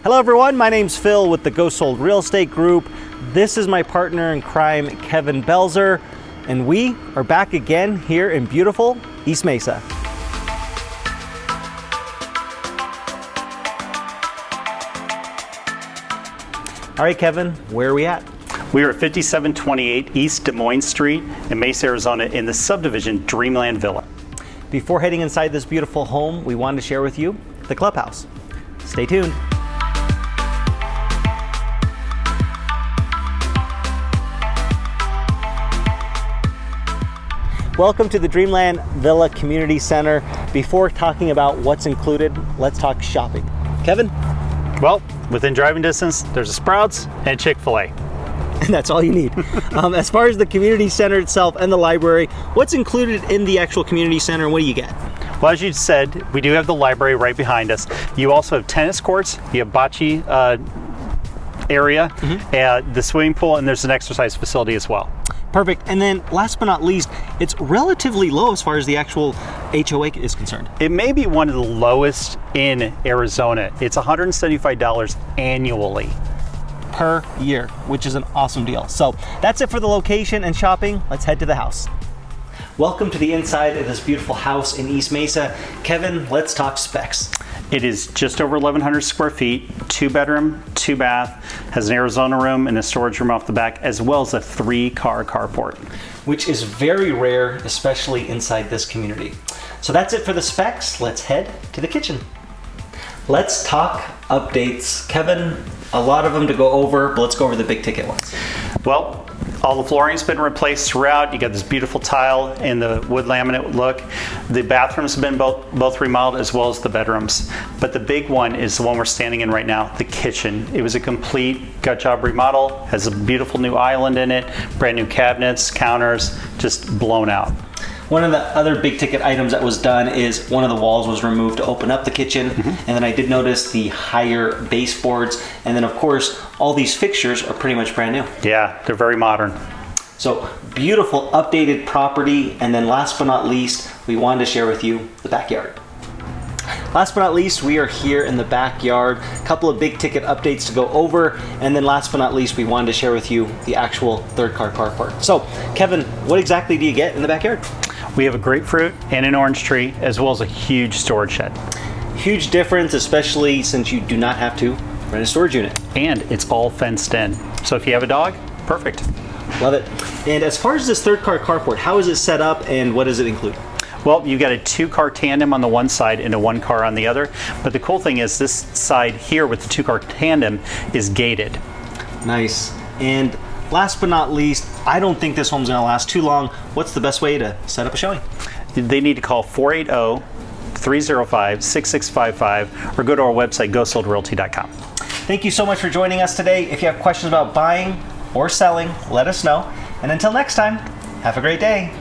Hello everyone, my name's Phil with the Go Sold Real Estate Group. This is my partner in crime, Kevin.Belzer, and we are back again here in beautiful East Mesa. All right, Kevin, where are we at? We are at 5728 East Des Moines Street in Mesa, Arizona in the subdivision Dreamland Villa. Before heading inside this beautiful home, we wanted to share with you the clubhouse. Stay tuned. Welcome to the Dreamland Villa Community Center. Before talking about what's included, let's talk shopping. Kevin? Well, within driving distance, there's a Sprouts and a Chick-fil-A. And that's all you need. As far as the community center itself and the library, what's included in the actual community center and what do you get? Well, as you said, we do have the library right behind us. You also have tennis courts, you have bocce area, the swimming pool, and there's an exercise facility as well. Perfect. And then last but not least, it's relatively low as far as the actual HOA is concerned. It may be one of the lowest in Arizona. It's $175 annually. Per year, which is an awesome deal. So that's it for the location and shopping. Let's head to the house. Welcome to the inside of this beautiful house in East Mesa. Kevin, let's talk specs. It is just over 1,100 square feet, 2-bedroom, 2-bath, has an Arizona room and a storage room off the back, as well as a 3-car carport. Which is very rare, especially inside this community. So that's it for the specs. Let's head to the kitchen. Let's talk updates. Kevin, a lot of them to go over, but let's go over the big ticket ones. Well, all the flooring's been replaced throughout. You got this beautiful tile and the wood laminate look. The bathrooms have been both remodeled as well as the bedrooms. But the big one is the one we're standing in right now, the kitchen. It was a complete gut job remodel, has a beautiful new island in it, brand new cabinets, counters, just blown out. One of the other big ticket items that was done is one of the walls was removed to open up the kitchen. And then I did notice the higher baseboards. And then of course, all these fixtures are pretty much brand new. Yeah, they're very modern. So beautiful updated property. And then last but not least, we wanted to share with you the backyard. Last but not least, we are here in the backyard. A couple of big ticket updates to go over. And then last but not least, we wanted to share with you the actual 3-car carport. So Kevin, what exactly do you get in the backyard? We have a grapefruit and an orange tree, as well as a huge storage shed. Huge difference, especially since you do not have to rent a storage unit. And it's all fenced in. So if you have a dog, perfect. Love it. And as far as this 3-car carport, how is it set up and what does it include? Well, you've got a 2-car tandem on the one side and a 1-car on the other. But the cool thing is this side here with the 2-car tandem is gated. Nice. And last but not least, I don't think this home's gonna last too long. What's the best way to set up a showing? They need to call 480-305-6655 or go to our website, gosoldrealty.com. Thank you so much for joining us today. If you have questions about buying or selling, let us know. And until next time, have a great day.